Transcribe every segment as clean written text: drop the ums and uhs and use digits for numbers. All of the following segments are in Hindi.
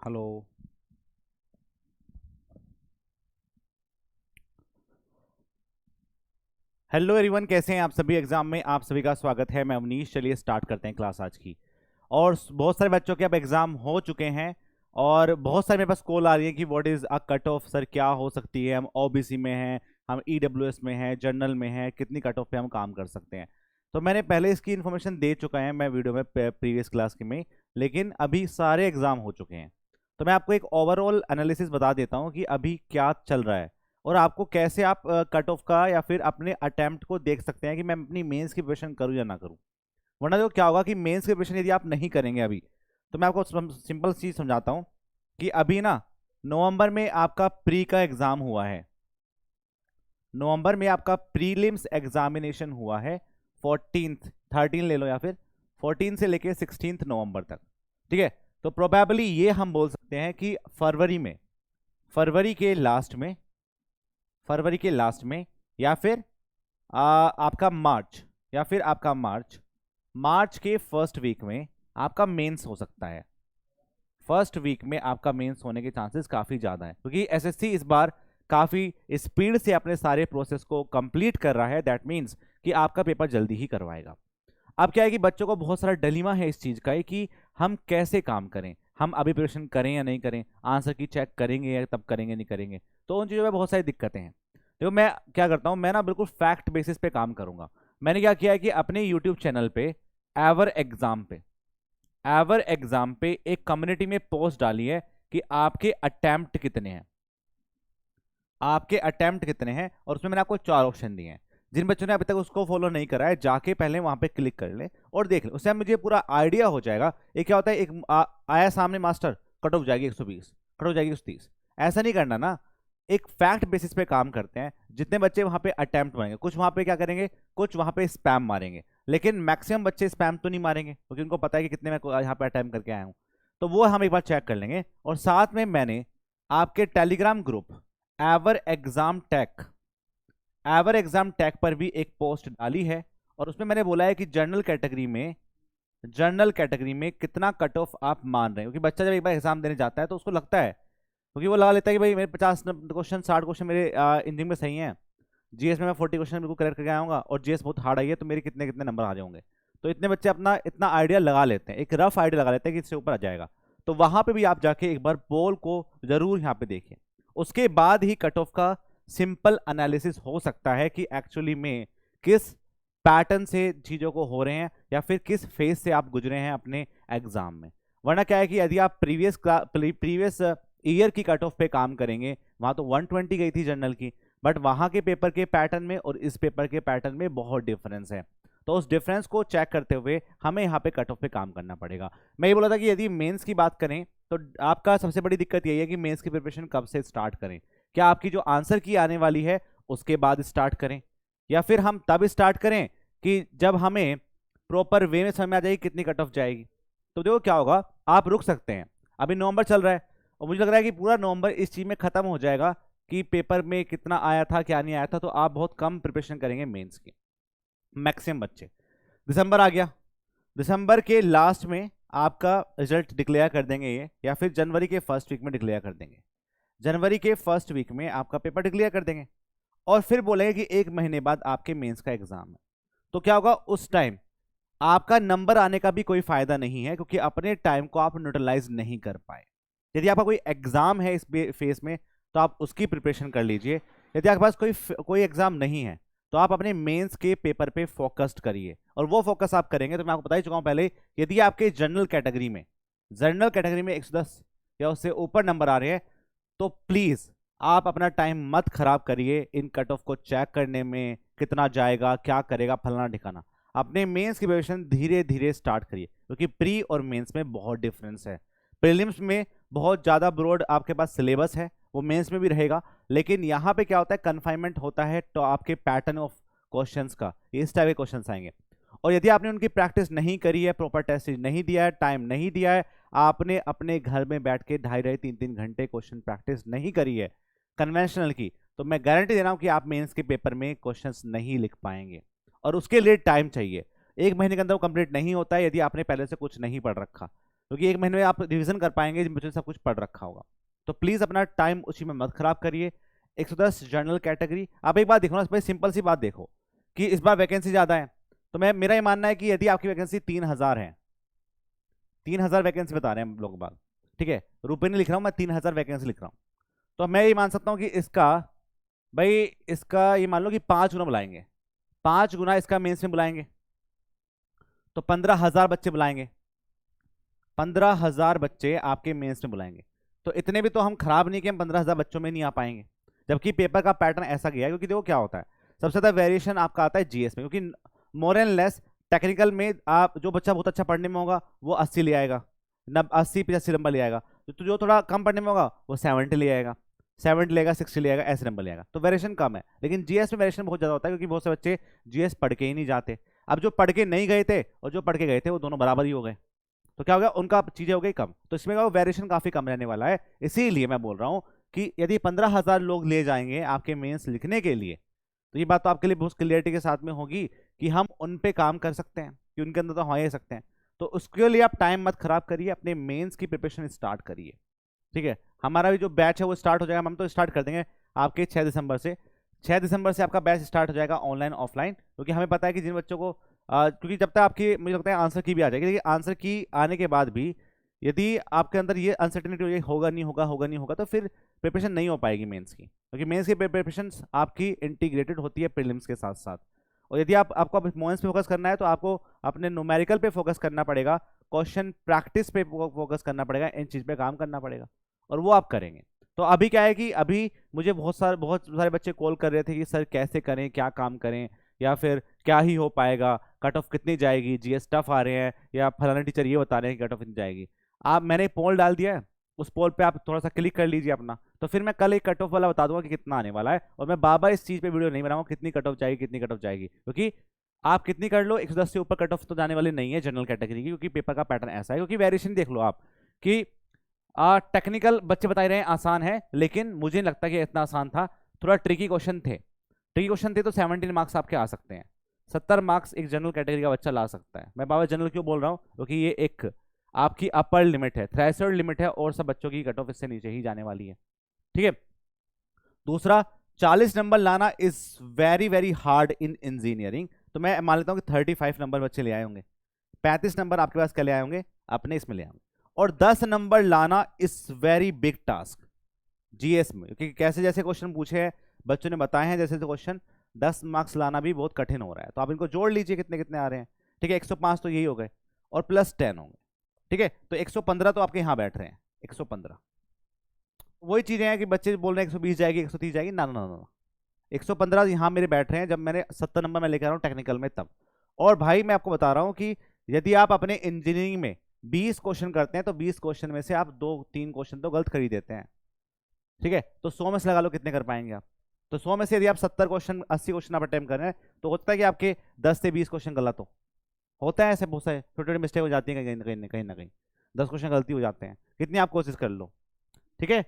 हेलो। हेलो एवरीवन, कैसे हैं आप सभी। एग्जाम में आप सभी का स्वागत है। मैं अवनीश। चलिए स्टार्ट करते हैं क्लास आज की। और बहुत सारे बच्चों के अब एग्जाम हो चुके हैं और बहुत सारे मेरे पास कॉल आ रही है कि what is a cut off sir, क्या हो सकती है। हम ओबीसी में हैं, हम ईडब्ल्यूएस में हैं, जनरल में हैं, कितनी कट ऑफ पे हम काम कर सकते हैं। तो मैंने पहले इसकी इन्फॉर्मेशन दे चुका है मैं वीडियो में प्रीवियस क्लास के में, लेकिन अभी सारे एग्जाम हो चुके हैं। तो मैं आपको एक ओवरऑल एनालिसिस बता देता हूँ कि अभी क्या चल रहा है और आपको कैसे आप कट ऑफ का या फिर अपने अटेम्प्ट को देख सकते हैं कि मैं अपनी मेंस की प्रिपरेशन करूं या ना करूं। वरना जो क्या होगा कि मेंस की प्रिपरेशन यदि आप नहीं करेंगे अभी, तो मैं आपको सिंपल चीज समझाता हूं कि अभी ना नवंबर में आपका प्री का एग्जाम हुआ है। नवंबर में आपका प्रीलिम्स एग्जामिनेशन हुआ है 14th, 13 ले लो या फिर 14 से लेके 16 नवंबर तक। ठीक है। तो प्रोबेबली ये हम बोल सकते हैं कि फरवरी के लास्ट में, या फिर आपका मार्च, मार्च के फर्स्ट वीक में आपका मेंस हो सकता है। फर्स्ट वीक में आपका मेंस होने के चांसेस काफी ज्यादा है, क्योंकि एसएससी इस बार काफी स्पीड से अपने सारे प्रोसेस को कंप्लीट कर रहा है। दैट मीन्स कि आपका पेपर जल्दी ही करवाएगा। अब क्या है कि बच्चों को बहुत सारा डिलीमा है इस चीज का कि हम कैसे काम करें, हम अभी प्रिपरेशन करें या नहीं करें, आंसर की चेक करेंगे या तब करेंगे नहीं करेंगे। तो उन चीज़ों में बहुत सारी दिक्कतें हैं। देखो मैं क्या करता हूं, मैं ना बिल्कुल फैक्ट बेसिस पे काम करूंगा। मैंने क्या किया है कि अपने यूट्यूब चैनल पे एवर एग्जाम पे एक कम्युनिटी में पोस्ट डाली है कि आपके अटेम्प्ट कितने हैं, और उसमें मैंने आपको 4 ऑप्शन दिए हैं। जिन बच्चों ने अभी तक उसको फॉलो नहीं करा है, जाके पहले वहां पे क्लिक कर ले और देख ले, उससे मुझे पूरा आइडिया हो जाएगा। ये क्या होता है, एक आया सामने मास्टर, कट ऑफ जाएगी 120, कट ऑफ जाएगी 130। ऐसा नहीं करना ना। एक फैक्ट बेसिस पे काम करते हैं। जितने बच्चे वहां पे अटेम्प्ट मारेंगे, कुछ वहां पे क्या करेंगे, कुछ वहां पे स्पैम मारेंगे, लेकिन मैक्सिमम बच्चे स्पैम तो नहीं मारेंगे क्योंकि उनको पता है कि कितने मैं यहाँ पे अटेम्प्ट करके आया हूँ। तो वो हम एक बार चेक कर लेंगे। और साथ में मैंने आपके Telegram group ever exam tag पर भी एक पोस्ट डाली है, और उसमें मैंने बोला है कि जर्नल कैटेगरी में कितना कट ऑफ आप मान रहे हैं। क्योंकि बच्चा जब एक बार एग्जाम देने जाता है तो उसको लगता है, क्योंकि वो लगा लेता है कि भाई मेरे 50 क्वेश्चन 60 क्वेश्चन मेरे इंजीनियरिंग में सही हैं, जीएस में मैं 40 क्वेश्चन बिल्कुल करेक्ट करके आऊंगा और जीएस बहुत हार्ड आई है तो मेरे कितने कितने नंबर आ जाएंगे। तो इतने बच्चे अपना इतना आइडिया लगा लेते हैं, एक रफ आइडिया लगा लेते हैं कि इससे ऊपर आ जाएगा। तो वहां पे भी आप जाके एक बार पोल को जरूर यहाँ पे देखिए। उसके बाद ही कट ऑफ का सिंपल एनालिसिस हो सकता है कि एक्चुअली में किस पैटर्न से चीजों को हो रहे हैं या फिर किस फेज से आप गुजरे हैं अपने एग्जाम में। वरना क्या है कि यदि आप प्रीवियस ईयर की कट ऑफ पे काम करेंगे, वहां तो 120 गई थी जनरल की, बट वहां के पेपर के पैटर्न में और इस पेपर के पैटर्न में बहुत डिफरेंस है। तो उस डिफरेंस को चेक करते हुए हमें यहाँ पे कट ऑफ पे काम करना पड़ेगा। मैं ये बोला था कि यदि मेंस की बात करें तो आपका सबसे बड़ी दिक्कत यही है कि मेंस की प्रिपरेशन कब से स्टार्ट करें। क्या आपकी जो आंसर की आने वाली है उसके बाद स्टार्ट करें, या फिर हम तब स्टार्ट करें कि जब हमें प्रॉपर वे में समझ में आ जाएगी कितनी कट ऑफ जाएगी। तो देखो क्या होगा, आप रुक सकते हैं। अभी नवंबर चल रहा है और मुझे लग रहा है कि पूरा नवंबर इस चीज में खत्म हो जाएगा कि पेपर में कितना आया था क्या नहीं आया था, तो आप बहुत कम प्रिपरेशन करेंगे मेंस की। मैक्सिमम बच्चे, दिसंबर आ गया, दिसंबर के लास्ट में आपका रिजल्ट डिक्लेयर कर देंगे ये, या फिर जनवरी के फर्स्ट वीक में डिक्लेयर कर देंगे। जनवरी के फर्स्ट वीक में आपका पेपर डिक्लेयर कर देंगे और फिर बोलेंगे कि 1 महीने बाद आपके मेंस का एग्जाम है। तो क्या होगा, उस टाइम आपका नंबर आने का भी कोई फायदा नहीं है, क्योंकि अपने टाइम को आप न्यूट्रलाइज नहीं कर पाए। यदि आपका कोई एग्जाम है इस फेस में तो आप उसकी प्रिपरेशन कर लीजिए। यदि आपके पास कोई एग्जाम नहीं है तो आप अपने मेंस के पेपर पे फोकस्ड करिए, और वो फोकस आप करेंगे तो मैं आपको बता ही चुका हूं पहले, यदि आपके जनरल कैटेगरी में 110 या उससे ऊपर नंबर आ रहे हैं तो प्लीज आप अपना टाइम मत खराब करिए इन कट ऑफ को चेक करने में, कितना जाएगा क्या करेगा फलाना ठिकाना। अपने मेंस की प्रिपरेशन धीरे धीरे स्टार्ट करिए, क्योंकि प्री और मेंस में बहुत डिफरेंस है। प्रीलिम्स में बहुत ज़्यादा ब्रॉड आपके पास सिलेबस है, वो मेंस में भी रहेगा, लेकिन यहाँ पे क्या होता है, कन्फाइनमेंट होता है तो आपके पैटर्न ऑफ क्वेश्चंस का इस टाइप के क्वेश्चंस आएंगे। और यदि आपने उनकी प्रैक्टिस नहीं करी है, प्रॉपर टेस्ट नहीं दिया है, टाइम नहीं दिया है, आपने अपने घर में बैठ के 2.5-3 घंटे क्वेश्चन प्रैक्टिस नहीं करी है कन्वेंशनल की, तो मैं गारंटी दे रहा हूं कि आप मेंस के पेपर में क्वेश्चंस नहीं लिख पाएंगे। और उसके लिए टाइम चाहिए, 1 महीने के अंदर वो कंप्लीट नहीं होता है यदि आपने पहले से कुछ नहीं पढ़ रखा। क्योंकि एक महीने में आप रिविजन कर पाएंगे जिन बच्चों ने सब कुछ पढ़ रखा होगा। तो प्लीज़ अपना टाइम उसी में मत खराब करिए। 110 जनरल कैटेगरी, आप एक बात देखो ना भाई, सिंपल सी बात देखो कि इस बार वैकेंसी ज़्यादा है, तो मेरा ये मानना है कि यदि आपकी वैकेंसी 3000 है, 3000 वैकेंसी बता रहे हैं हम लोग बात, ठीक है, रुपये नहीं लिख रहा हूँ मैं, 3000 वैकेंसी लिख रहा हूँ, तो मैं ये मान सकता हूँ कि इसका भाई, इसका ये मान लो कि 5 गुना बुलाएंगे, 5 गुना इसका मेंस में बुलाएंगे, तो 15,000 बच्चे बुलाएंगे, 15,000 बच्चे आपके मेंस में बुलाएंगे। तो इतने भी तो हम खराब नहीं कि हम 15,000 बच्चों में नहीं आ पाएंगे, जबकि पेपर का पैटर्न ऐसा गया है। क्योंकि देखो क्या होता है, सबसे ज्यादा वेरिएशन आपका आता है जीएस में, क्योंकि मोर एंड लेस टेक्निकल में आप जो बच्चा बहुत अच्छा पढ़ने में होगा वो 80 ले आएगा, 80-85 नंबर ले आएगा, तो जो थोड़ा कम पढ़ने में होगा वो 70 ले आएगा, 70 लेगा, 60 लेगा, ऐसे नंबर लेगा, तो वेरिएशन कम है। लेकिन जीएस में वेरिएशन बहुत ज्यादा होता है, क्योंकि बहुत से बच्चे जीएस पढ़ के ही नहीं जाते। अब जो पढ़ के नहीं गए थे और जो पढ़ के गए थे वो दोनों बराबर ही हो गए, तो क्या हो गया, उनका चीजें हो गई कम, तो इसमें वेरिएशन काफी कम रहने वाला है। इसीलिए मैं बोल रहा हूं कि यदि 15,000 लोग ले जाएंगे आपके मेंस लिखने के लिए, तो ये बात तो आपके लिए बहुत क्लियरिटी के साथ में होगी कि हम उन पे काम कर सकते हैं, कि उनके अंदर तो हम ही सकते हैं। तो उसके लिए आप टाइम मत खराब करिए, अपने मेंस की प्रिपरेशन स्टार्ट करिए, ठीक है। हमारा भी जो बैच है वो स्टार्ट हो जाएगा, हम तो स्टार्ट कर देंगे आपके 6 दिसंबर से। 6 दिसंबर से आपका बैच स्टार्ट हो जाएगा ऑनलाइन ऑफलाइन, क्योंकि हमें पता है कि जिन बच्चों को क्योंकि जब तक आपकी, मुझे लगता है आंसर की भी आ जाएगी, लेकिन आंसर की आने के बाद भी यदि आपके अंदर ये अनसर्टेनिटी होगा नहीं होगा, होगा नहीं होगा, तो फिर प्रिपरेशन नहीं हो पाएगी मेंस की, क्योंकि मेंस की प्रिपरेशन आपकी इंटीग्रेटेड होती है प्रीलिम्स के साथ साथ। और यदि आपको मेंस पे फोकस करना है तो आपको अपने न्यूमेरिकल पे फोकस करना पड़ेगा, क्वेश्चन प्रैक्टिस पे फोकस करना पड़ेगा, इन चीज़ पे काम करना पड़ेगा, और वो आप करेंगे। तो अभी क्या है कि अभी मुझे बहुत सारे बच्चे कॉल कर रहे थे कि सर कैसे करें, क्या काम करें, या फिर क्या ही हो पाएगा, कट ऑफ कितनी जाएगी, जीएस टफ आ रहे हैं, या फलाना टीचर ये बता रहे हैं कि कट ऑफ कितनी जाएगी। मैंने एक पोल डाल दिया है, उस पोल पे आप थोड़ा सा क्लिक कर लीजिए अपना, तो फिर मैं कल एक कट ऑफ वाला बता दूंगा कि कितना आने वाला है। और मैं बाबा इस चीज़ पे वीडियो नहीं बनाऊंगा कितनी कट ऑफ जाएगी, कितनी कट ऑफ जाएगी, क्योंकि आप कितनी कर लो, 110 से ऊपर कट ऑफ तो जाने वाली नहीं है जनरल कैटेगरी की, क्योंकि पेपर का पैटर्न ऐसा है। क्योंकि वेरिएशन देख लो आप कि टेक्निकल बच्चे बता रहे हैं आसान है, लेकिन मुझे नहीं लगता कि इतना आसान था, थोड़ा ट्रिकी क्वेश्चन थे, ट्रिकी क्वेश्चन थे, तो 17 मार्क्स आपके आ सकते हैं, 70 मार्क्स एक जनरल कैटेगरी का बच्चा ला सकता है। मैं बाबा जनरल क्यों बोल रहा हूँ, क्योंकि ये एक आपकी अपर लिमिट है, थ्रेशोल्ड लिमिट है, और सब बच्चों की कट ऑफ इससे नीचे ही जाने वाली है, ठीक है। दूसरा, 40 नंबर लाना is very very hard in engineering, तो मैं मान लेता हूँ कि 35 नंबर बच्चे ले आए होंगे, 35 नंबर आपके पास क्या ले आए होंगे, अपने इसमें ले आए होंगे। और 10 नंबर लाना is very big task GS में, क्योंकि कैसे जैसे क्वेश्चन पूछे हैं बच्चों ने बताए हैं, जैसे क्वेश्चन 10 मार्क्स लाना भी बहुत कठिन हो रहा है। तो आप इनको जोड़ लीजिए कितने कितने आ रहे हैं, ठीक है, 105 तो यही हो गए, और प्लस 10 होंगे, ठीक है, तो 115 तो आपके यहाँ बैठ रहे हैं, 115। वही चीजें हैं कि बच्चे बोल रहे हैं 120 जाएगी, 130 जाएगी, ना ना ना ना, 115 यहाँ मेरे बैठ रहे हैं, जब मैंने 70 नंबर में लेकर आ रहा हूँ टेक्निकल में तब। और भाई मैं आपको बता रहा हूँ कि यदि आप अपने इंजीनियरिंग में 20 क्वेश्चन करते हैं, तो 20 क्वेश्चन में से आप 2-3 क्वेश्चन तो गलत कर ही देते हैं, ठीक है, तो 100 में से लगा लो कितने कर पाएंगे आप। तो 100 में से यदि आप 70 क्वेश्चन 80 क्वेश्चन आप अटेम्प्ट कर रहे हैं, तो होता है कि आपके 10 से 20 क्वेश्चन गलत होता है, ऐसे बहुत सारे छोटे छोटे मिस्टेक हो जाती है, कहीं ना कहीं 10 क्वेश्चन गलती हो जाते हैं, कितनी आप कोशिश कर लो, ठीक है।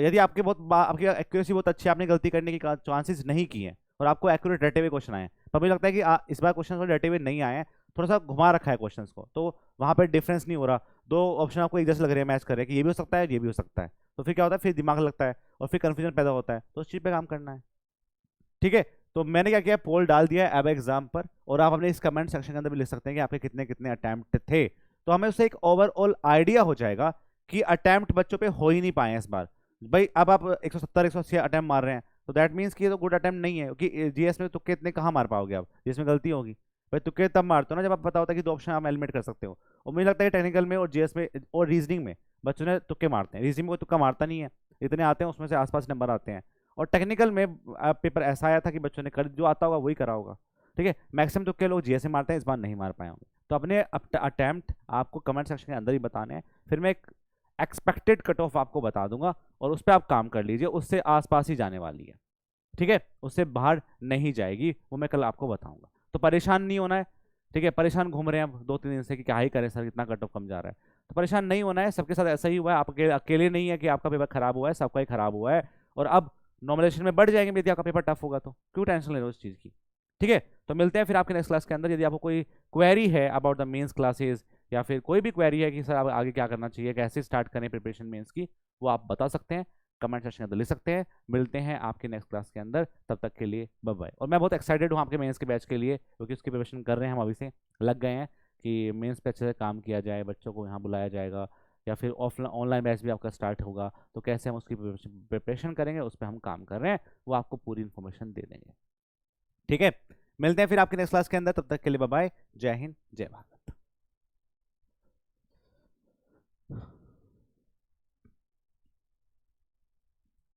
यदि आपकी एक्यूरेसी बहुत अच्छी है, आपने गलती करने की चांसेस नहीं की है, और आपको एक्यूरेट रटे हुए क्वेश्चन आए, पर मुझे लगता है कि इस बार क्वेश्चन रटे हुए नहीं आए हैं, थोड़ा सा घुमा रखा है क्वेश्चंस को, तो वहाँ पर डिफरेंस नहीं हो रहा, 2 ऑप्शन आपको एक जैसे लग रहे हैं, मैच कर रहे हैं कि ये भी हो सकता है, ये भी हो सकता है, तो फिर क्या होता है, फिर दिमाग लगता है और फिर कंफ्यूजन पैदा होता है, तो उस चीज़ पे काम करना है, ठीक है। तो मैंने क्या किया, पोल डाल दिया है अब एग्जाम पर, और आप अपने इस कमेंट सेक्शन के अंदर भी लिख सकते हैं कि आपके कितने कितने अटैम्प्ट थे, तो हमें उससे एक ओवरऑल आइडिया हो जाएगा कि अटैम्प्ट बच्चों पे हो ही नहीं पाए इस बार। भाई अब आप 170-180 अटैम्प्ट मार रहे हैं, तो दैट मीन्स कि ये तो गुड अटैम्प्ट नहीं है, क्योंकि जीएस में तुक्के इतने कहाँ मार पाओगे आप, जिसमें गलती होगी। भाई तुक्के तब मारते हो ना जब आप पता होता है कि 2 ऑप्शन आप एलिमिनेट कर सकते हो, और मुझे लगता है कि टेक्निकल में और जीएस में और रीजनिंग में बच्चों ने तुक्के मारते हैं, रीजनिंग में कोई तुक्का मारता नहीं है, इतने आते हैं उसमें से आसपास नंबर आते हैं। और टेक्निकल में पेपर ऐसा आया था कि बच्चों ने कर जो आता होगा वही करा होगा, ठीक है, मैक्सिमम तुक्के लोग जीएस में मारते हैं, इस बार नहीं मार पाए होंगे। तो अपने अटैम्प्ट आपको कमेंट सेक्शन के अंदर ही बताने हैं, फिर मैं एक एक्सपेक्टेड कट ऑफ आपको बता दूंगा, और उस पर आप काम कर लीजिए, उससे आसपास ही जाने वाली है, ठीक है, उससे बाहर नहीं जाएगी, वो मैं कल आपको बताऊंगा। तो परेशान नहीं होना है, ठीक है, परेशान घूम रहे हैं अब 2-3 दिन से कि क्या ही करें सर, इतना कट ऑफ कम जा रहा है, तो परेशान नहीं होना है, सबके साथ ऐसा ही हुआ है, आप अकेले नहीं है कि आपका पेपर खराब हुआ है, सबका ही खराब हुआ है, और अब नॉर्मलाइजेशन में बढ़ जाएंगे यदि आपका पेपर टफ होगा, तो क्यों टेंशन ले रहे हो उस चीज़ की, ठीक है। तो मिलते हैं फिर आपके नेक्स्ट क्लास के अंदर। यदि आपको कोई क्वेरी है अबाउट द मेंस क्लासेस या फिर कोई भी क्वेरी है कि सर आप आगे क्या करना चाहिए, कैसे स्टार्ट करें प्रिपरेशन मेंस की, वो आप बता सकते हैं, कमेंट सेक्शन के अंदर लिख सकते हैं। मिलते हैं आपके नेक्स्ट क्लास के अंदर, तब तक के लिए बाय बाय। और मैं बहुत एक्साइटेड हूँ आपके मेंस के बैच के लिए, क्योंकि उसकी प्रिपरेशन कर रहे हैं हम अभी से, लग गए हैं कि मेंस पे अच्छे से काम किया जाए, बच्चों को यहाँ बुलाया जाएगा, या फिर ऑफलाइन ऑनलाइन बैच भी आपका स्टार्ट होगा, तो कैसे हम उसकी प्रिपरेशन करेंगे उस पर हम काम कर रहे हैं, वो आपको पूरी इन्फॉर्मेशन दे देंगे। ठीक है, मिलते हैं फिर आपके नेक्स्ट क्लास के अंदर, तब तक के लिए बाय बाय, जय हिंद जय भारत।